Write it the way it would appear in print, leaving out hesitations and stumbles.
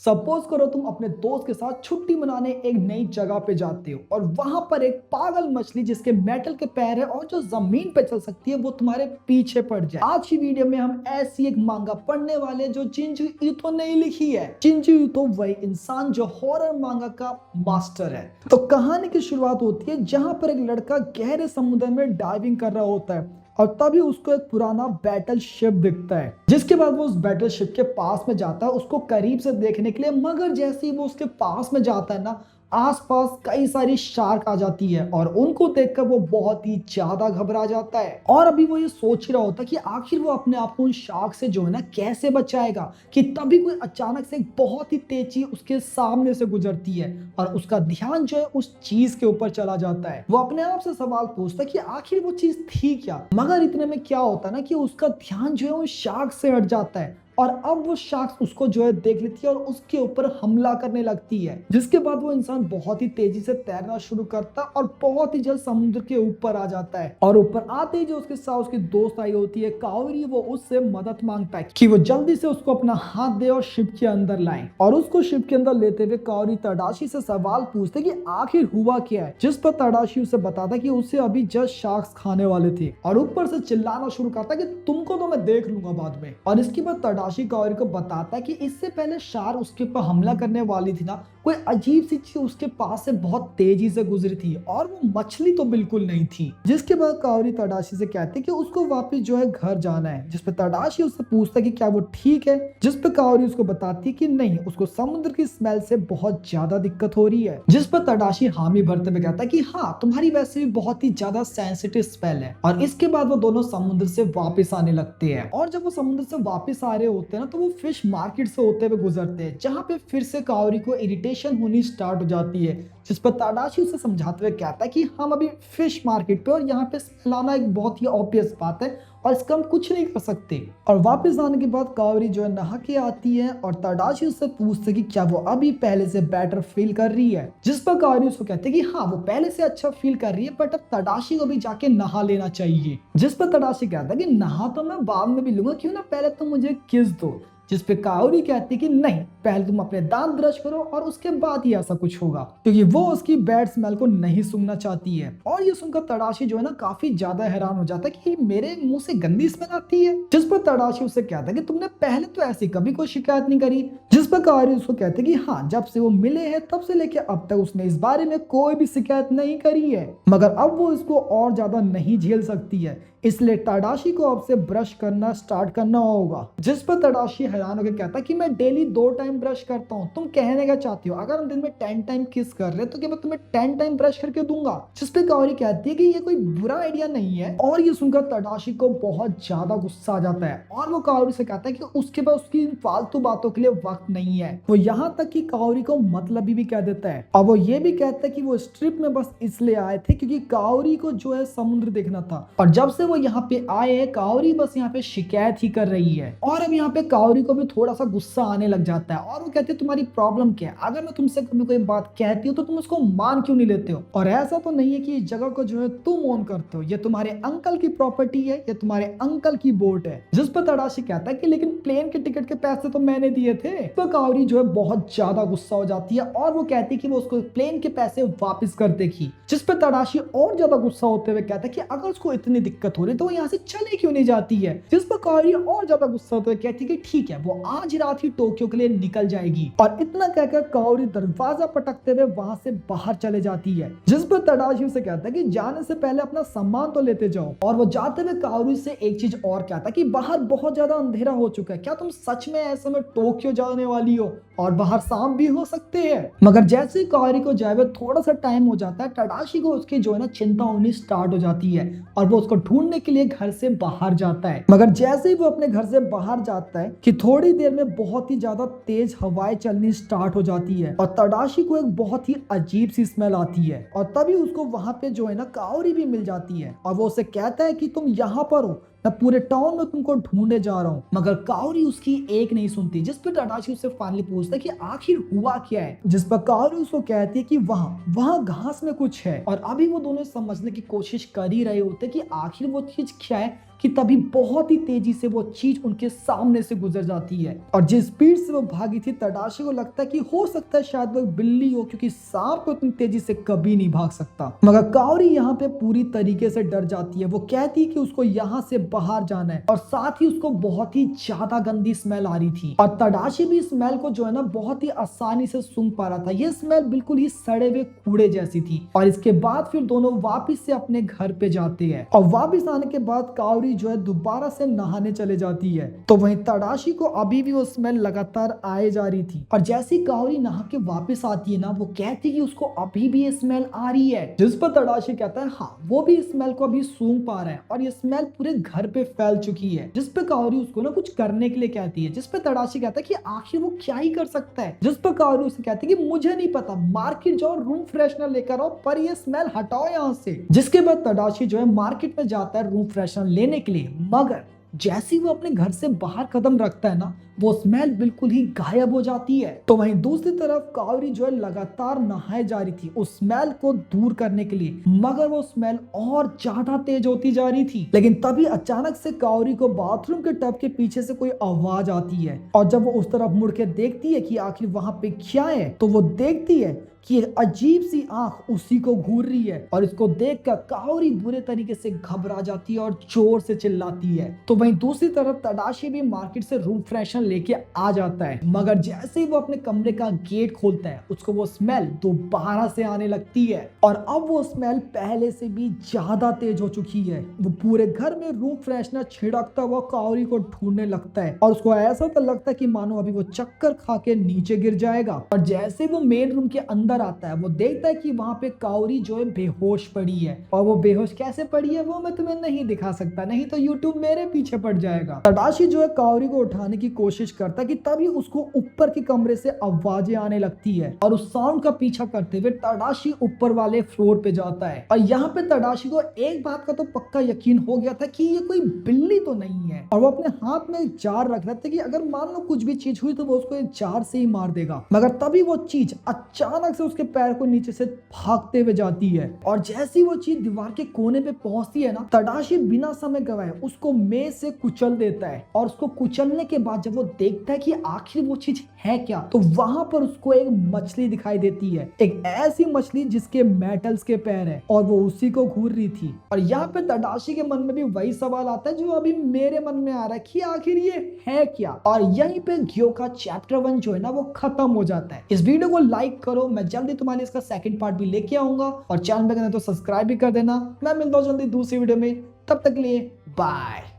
Suppose करो तुम अपने दोस्त के साथ छुट्टी मनाने एक नई जगह पे जाते हो और वहां पर एक पागल मछली जिसके मेटल के पैर है और जो जमीन पे चल सकती है वो तुम्हारे पीछे पड़ जाए। आज की वीडियो में हम ऐसी एक मांगा पढ़ने वाले जो चिंजू ईतो ने लिखी है। चिंजू ईतो वही इंसान जो हॉरर मांगा का मास्टर है। तो कहानी की शुरुआत होती है जहां पर एक लड़का गहरे समुद्र में डाइविंग कर रहा होता है और तभी उसको एक पुराना बैटल शिप दिखता है, जिसके बाद वो उस बैटल शिप के पास में जाता है उसको करीब से देखने के लिए। मगर जैसे ही वो उसके पास में जाता है ना, आसपास कई सारी शार्क आ जाती है और उनको देखकर वो बहुत ही ज्यादा घबरा जाता है। और अभी वो ये सोच ही रहा होता है कि आखिर वो अपने आप को उन शार्क से जो है ना कैसे बचाएगा, कि तभी कोई अचानक से एक बहुत ही तेज चीज उसके सामने से गुजरती है और उसका ध्यान जो है उस चीज के ऊपर चला जाता है। वो अपने आप से सवाल पूछता है कि आखिर वो चीज थी क्या। मगर इतने में क्या होता है ना कि उसका ध्यान जो है उन शार्क से हट जाता है और अब वो शार्क उसको जो है देख लेती है और उसके ऊपर हमला करने लगती है, जिसके बाद वो इंसान बहुत ही तेजी से तैरना शुरू करता है और बहुत ही जल्द समुद्र के ऊपर आ जाता है। और ऊपर आते ही जो उसके साथ उसकी दोस्त आई होती है काओरी, वो उससे मदद मांगता है कि वो जल्दी से उसको अपना हाथ दे और शिप के अंदर लाए। और उसको शिप के अंदर लेते हुए काओरी तडाशी से सवाल पूछते कि आखिर हुआ क्या है, जिस पर तडाशी उसे बताता कि उसे अभी जस्ट शार्क्स खाने वाले थे और ऊपर से चिल्लाना शुरू करता कि तुमको तो मैं देख लूंगा बाद में। और इसके बाद तडाशी काओरी को बताता है कि इससे पहले शार्क उसके ऊपर हमला करने वाली थी ना, कोई अजीब सी चीज उसके पास से बहुत तेजी से गुजरी थी और वो मछली तो बिल्कुल नहीं थी। जिसके बाद काओरी तडाशी से कहती है कि उसको वापस जो है घर जाना है, जिस पर तडाशी उससे पूछता है कि क्या वो ठीक है, जिस पर काओरी उसको बताती है कि नहीं, उसको समुद्र की स्मेल से बहुत ज्यादा दिक्कत हो रही है। जिस पर तडाशी हामी भरते हुए कहता है कि हाँ, तुम्हारी वैसे भी बहुत ही ज्यादा सेंसिटिव स्मेल है। और इसके बाद वो दोनों समुद्र से वापस आने लगते हैं और जब वो समुद्र से वापस आ रहे होते हैं ना, तो वो फिश मार्केट से होते हुए गुजरते हैं, जहाँ पे फिर से काओरी को इरिटेशन होनी स्टार्ट हो जाती है। जिस पर तडाशी उसे समझाते हुए कहता है कि हम अभी फिश मार्केट पे और यहाँ पे लाना एक बहुत ही ऑब्वियस बात है और इसका हम कुछ नहीं कर सकते। और वापस आने के बाद काओरी जो है नहा के आती है और तडाशी उससे पूछते कि क्या वो अभी पहले से बेटर फील कर रही है, जिस पर काओरी उसको कहते हैं कि हाँ, वो पहले से अच्छा फील कर रही है, बट अब तडाशी को भी जाके नहा लेना चाहिए। जिस पर तडाशी कहता है कि नहा तो मैं बाद में भी लूंगा, क्यों ना पहले तुम मुझे किस दो। जिस पे काओरी कहती कि नहीं, पहले तुम अपने दांत ब्रश करो और उसके बाद ही ऐसा कुछ होगा, क्योंकि वो उसकी बैड स्मेल को नहीं सुनना चाहती है। और ये सुनकर तडाशी जो है ना काफी ज्यादा हैरान हो जाता है कि मेरे मुंह से गंदी स्मेल आती है। जिस पर तडाशी उससे कहता है कि तुमने पहले तो ऐसी कभी कोई शिकायत नहीं करी। जिस पर काओरी उसको कहते कि हाँ, जब से वो मिले हैं तब से लेके अब तक उसने इस बारे में कोई भी शिकायत नहीं करी है, मगर अब वो इसको और ज्यादा नहीं झेल सकती है, इसलिए तडाशी को अब से ब्रश करना स्टार्ट करना होगा। जिस पर तडाशी हैरान होकर कहता है कि मैं डेली 2 टाइम ब्रश करता हूँ, तुम कहने का चाहती हो अगर हम दिन में 10 टाइम किस कर रहे तो क्या मैं तुम्हें 10 टाइम ब्रश करके दूंगा। जिस पे काओरी कहती है कि ये कोई बुरा आइडिया नहीं है। और ये सुनकर तडाशी को बहुत ज्यादा गुस्सा आ जाता है और वो काओरी से कहता है कि उसके पास उसकी फालतू बातों के लिए वक्त नहीं है। वो यहाँ तक कि काओरी को मतलबी भी कह देता है और वो ये भी कहता है कि वो इस ट्रिप में बस इसलिए आए थे क्योंकि काओरी को जो है समुद्र देखना था, और जब से वो यहाँ पे आए हैं काओरी बस यहाँ पे शिकायत ही कर रही है। और अब यहाँ पे काओरी को भी थोड़ा सा गुस्सा आने लग जाता है और वो कहती है तुम्हारी प्रॉब्लम क्या है, अगर मैं तुमसे कभी कोई बात कहती हूँ तो तुम उसको मान क्यों नहीं लेते हो, और ऐसा तो नहीं है कि इस जगह को जो है तुम ओन करते हो, ये तुम्हारे अंकल की प्रॉपर्टी है, ये तुम्हारे अंकल की बोट है। जिस पर तडाशी कहता है कि लेकिन प्लेन के टिकट के पैसे तो मैंने दिए थे। तो काओरी जो है बहुत ज्यादा गुस्सा हो जाती है और वो कहती है कि वो उसको प्लेन के पैसे वापस कर देगी। जिस पर तडाशी और ज्यादा गुस्सा होते हुए कहता है कि अगर उसको इतनी दिक्कत हो रही तो वो यहाँ से चले क्यों नहीं जाती है। जिस पर काओरी और ज्यादा गुस्सा होते हुए कहती है कि ठीक है, वो आज रात ही टोक्यो के लिए निकल जाएगी। और इतना कहकर काओरी दरवाजा पटकते हुए वहां से बाहर चले जाती है। जिस पर तडाशी उसे कहता है कि जाने से पहले अपना सामान तो लेते जाओ। और वो जाते हुए काओरी से एक चीज और कहता है कि बाहर बहुत ज्यादा अंधेरा हो चुका है, क्या तुम सच में ऐसे में टोक्यो जाने वाली हो, और बाहर सांप भी हो सकते हैं। मगर जैसे ही काओरी को जाए थोड़ा सा टाइम हो जाता है, तडाशी को उसकी जो है ना चिंता होनी स्टार्ट हो जाती है और वो उसको ढूंढने के लिए घर से बाहर जाता है। मगर जैसे ही वो अपने घर से बाहर जाता है कि थोड़ी देर में बहुत ही ज्यादा तेज हवाएं चलनी स्टार्ट हो जाती है और तडाशी को एक बहुत ही अजीब सी स्मेल आती है। और तभी उसको वहां पे जो है ना काओरी भी मिल जाती है और वो उसे कहता है कि तुम यहाँ पर हो, मैं पूरे टाउन में तुमको ढूंढे जा रहा हूँ। मगर काओरी उसकी एक नहीं सुनती। जिस पर तडाशी उससे फाइनली पूछता है कि आखिर हुआ क्या है। जिस पर काओरी उसको कहती है कि वहां घास में कुछ है। और अभी वो दोनों समझने की कोशिश कर ही रहे होते कि आखिर वो चीज क्या है कि तभी बहुत ही तेजी से वो चीज उनके सामने से गुजर जाती है। और जिस स्पीड से वो भागी थी, तडाशी को लगता है कि हो सकता है शायद वो एक बिल्ली हो, क्योंकि सांप तो इतनी तेजी से कभी नहीं भाग सकता। मगर काओरी यहाँ पे पूरी तरीके से डर जाती है। वो कहती है कि उसको यहाँ से बाहर जाना है, और साथ ही उसको बहुत ही ज्यादा गंदी स्मेल आ रही थी। और तडाशी भी स्मेल को जो है ना बहुत ही आसानी से सूंघ पा रहा था। ये स्मेल बिल्कुल ही सड़े हुए कूड़े जैसी थी। और इसके बाद फिर दोनों वापिस से अपने घर पे जाते हैं, और वापिस आने के बाद काओरी जो है दोबारा से नहाने चले जाती है। तो वहीं तडाशी को अभी भी वो स्मेल लगातार आए जा रही थी। और जैसी काओरी नहा के वापस आती है ना, वो कहती है कि उसको अभी भी ये स्मेल आ रही है। जिस पर तडाशी कहता है हाँ, वो भी स्मेल को अभी सूंघ पा रहा है, और ये स्मेल पूरे घर पे फैल चुकी है। जिस पे काओरी उसको ना कुछ करने के लिए कहती है, जिस पे तडाशी कहता है कि आखिर वो क्या ही कर सकता है। जिस पर काओरी उसे कहती है कि मुझे नहीं पता, मार्केट जाओ, रूम फ्रेशनर लेकर आओ, पर ये स्मेल हटाओ यहाँ से। जिसके बाद तडाशी जो है मार्केट में जाता है रूम फ्रेशनर लेने के लिए। मगर जैसे ही वो अपने घर से बाहर कदम रखता है ना, वो स्मेल बिल्कुल ही गायब हो जाती है। तो वहीं दूसरी तरफ काओरी जो है लगातार नहाए जा रही थी उस स्मेल को दूर करने के लिए, मगर वो स्मेल और ज्यादा तेज होती जा रही थी। लेकिन तभी अचानक से काओरी को बाथरूम के टब के पीछे से कोई आवाज आती है, और जब वो उस तरफ मुड़ के देखती है कि आखिर वहां पे क्या है, तो वो देखती है कि एक अजीब सी आंख उसी को घूर रही है। और इसको देखकर काओरी बुरे तरीके से घबरा जाती है और जोर से चिल्लाती है। तो वहीं दूसरी तरफ तडाशी भी मार्केट से रूम फ्रेशनर लेके आ जाता है, मगर जैसे ही वो अपने कमरे का गेट खोलता है, उसको वो स्मेल दोबारा से आने लगती है। और अब वो स्मेल पहले से भी ज्यादा तेज हो चुकी है। वो पूरे घर में रूम फ्रेशनर छिड़कता हुआ काओरी को ढूंढने लगता है, और उसको ऐसा तो लगता है कि मानो अभी वो चक्कर खा के नीचे गिर जाएगा। और जैसे वो मेन रूम के अंदर आता है, वो देखता है कि वहां पे काओरी जो है बेहोश पड़ी है। और वो बेहोश कैसे पड़ी है वो मैं तुम्हें नहीं दिखा सकता, नहीं तो यूट्यूब मेरे पीछे पड़ जाएगा। तडाशी जो है काओरी को उठाने की कोशिश करता है कि तभी उसको ऊपर के कमरे से आवाजें आने लगती है, और उस साउंड का पीछा करते हुए तडाशी ऊपर वाले फ्लोर पे जाता है। और यहाँ पे तडाशी को एक बात का तो पक्का यकीन हो गया था कि ये कोई बिल्ली तो नहीं है। और वो अपने हाथ में एक जार रख रहा था कि अगर मान लो कुछ भी चीज हुई तो वो उसको एक जार से ही मार देगा। मगर तभी वो चीज अचानक से उसके पैर को नीचे से भागते हुए जाती है, और जैसी वो चीज दीवार के कोने पे पहुंचती है ना, तडाशी बिना समय गवाए उसको मेज से कुचल देता है। और उसको कुचलने के बाद जब वो देखता है कि आखिर वो चीज है क्या, तो वहां पर उसको एक मछली दिखाई देती है। एक ऐसी मछली जिसके मेटल्स के पैर है, और वो उसी को घूर रही थी। और यहाँ पे तडाशी के मन में भी वही सवाल आता है जो अभी मेरे मन में आ रहा है कि आखिर ये है क्या। और यहीं पे ग्योका चैप्टर 1 जो है ना वो खत्म हो जाता है। इस वीडियो को लाइक करो, मैं जल्दी तुम्हारे इसका सेकंड पार्ट भी लेके आऊंगा, और चैनल पे करना तो सब्सक्राइब भी कर देना। मैं मिलता हूँ जल्दी दूसरी वीडियो में, तब तक के लिए बाय।